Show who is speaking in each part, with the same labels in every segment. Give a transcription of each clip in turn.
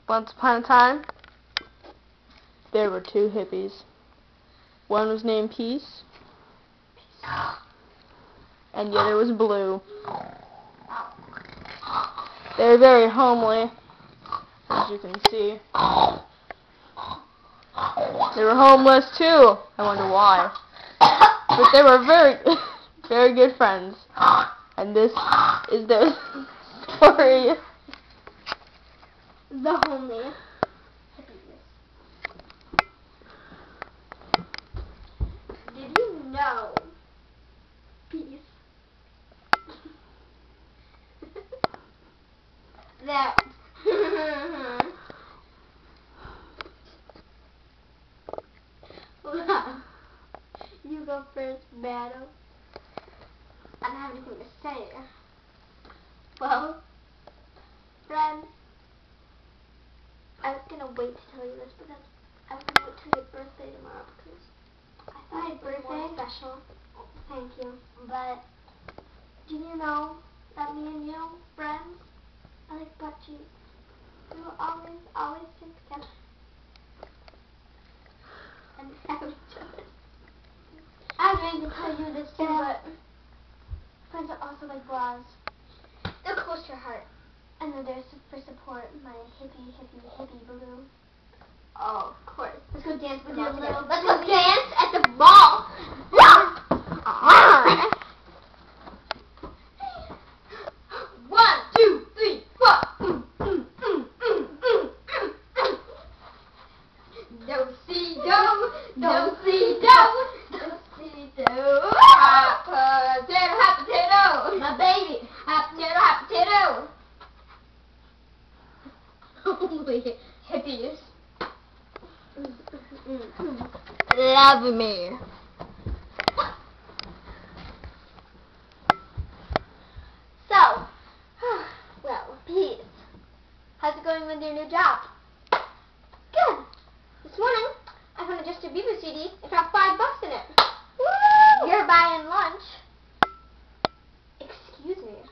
Speaker 1: Once upon a time, there were two hippies. One was named Peace, and the other was Blue. They were very homely, as you can see. They were homeless too. I wonder why. But they were very, very good friends. And this is their story.
Speaker 2: The homely. Did you know? Peace. That. You go first, Battle. I don't have anything to say. Well, friends, I was gonna wait to tell you this, but then I was gonna wait till your birthday tomorrow because I thought your birthday was special. Thank you. But do you know that me and you, friends, are like butt cheeks. We will always stick together and have each other. I was going to tell you this too, but friends are also like bras. They're close to your heart. And they're there for support. My hippie Blue. Oh, of course. Let's go dance with your little. Let's go dance at the ball. One, two, three, four. Do see do. Hot potato. My baby. Hot potato. Holy hippies.
Speaker 1: Love me.
Speaker 2: So, well, Peace. How's it going with your new job? Good. This morning, I found a Justin Bieber CD. It got $5 in it. Woo! You're buying lunch. Excuse me.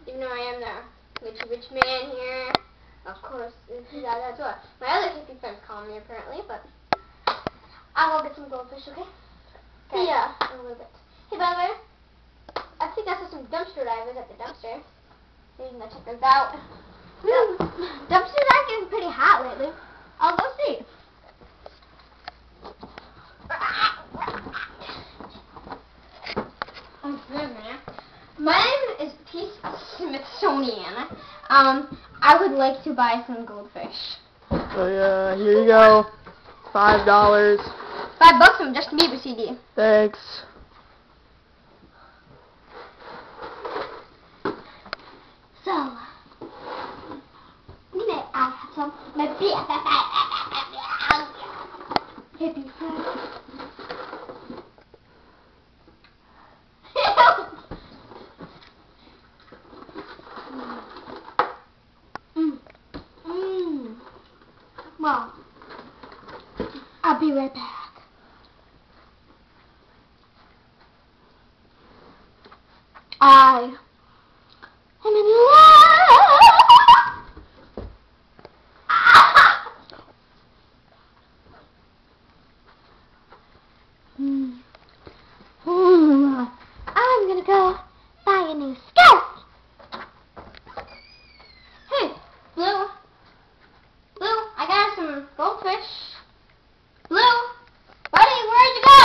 Speaker 2: Even though I am the rich man here. Of course, that's what my other hippie friends call me apparently, but I'll go get some goldfish, okay? See ya in a little bit. Hey, by the way, I think I saw some dumpster divers at the dumpster. Maybe you can go check those out. Woo. Dumpsters are getting pretty hot lately. I'll go see. My name is Peace Smithsonian. I would like to buy some goldfish.
Speaker 1: So yeah, here you go. $5.
Speaker 2: $5 from Justin Bieber CD.
Speaker 1: Thanks.
Speaker 2: So, may I have some? My hippie friend. Well, I'll be right back. I am in love. I'm gonna go buy a new skirt. Hey, Blue. Blue, I got some goldfish. Blue, buddy, where'd you go?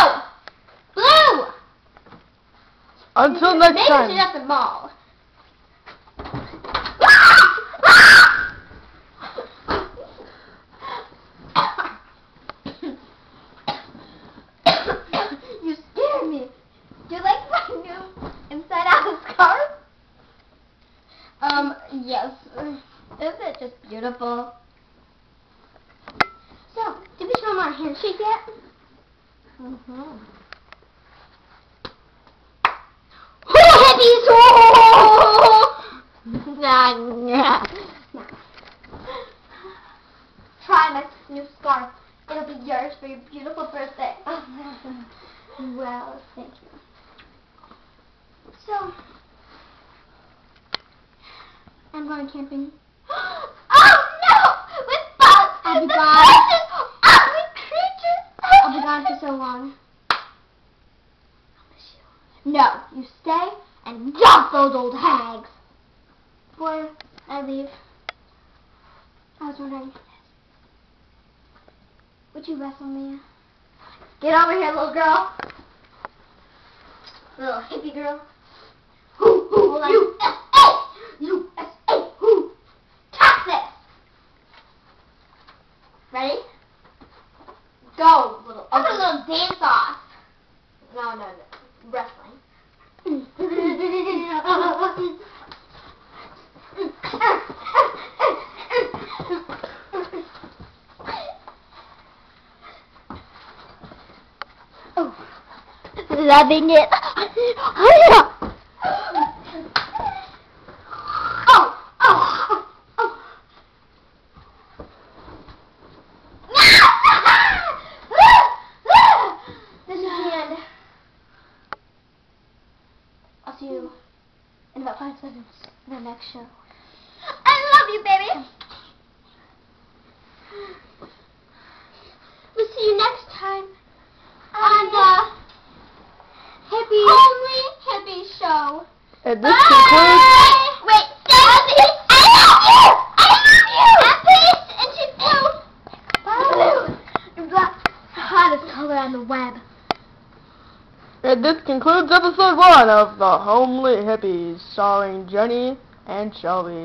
Speaker 2: Blue!
Speaker 1: Until next
Speaker 2: Maybe
Speaker 1: time.
Speaker 2: she's at the mall. You scared me. Do you like my new inside-out scarf? Yes. Isn't it just beautiful? So, did we show them our handshake yet? Mm-hmm. Hippies! Try my new scarf. It'll be yours for your beautiful birthday. Well, thank you. So, I'm going camping. Oh no! those old hags. Before I leave, I was wondering, would you wrestle me? Get over here, little girl. Little hippie girl. USA! USA! Who? Texas! Ready? Go, little. I'm a little dance off. No. Wrestling. Oh, loving it. I'll see you in about 5 seconds in the next show. I love you, baby. We'll see you next time on the Homely Hippie Show.
Speaker 1: And this concludes...
Speaker 2: Wait, Stacey! I love you! I love you! And she's blue. You're black. The hottest color on the web.
Speaker 1: And this concludes episode 1 of The Homely Hippies, starring Jenny and Shelby.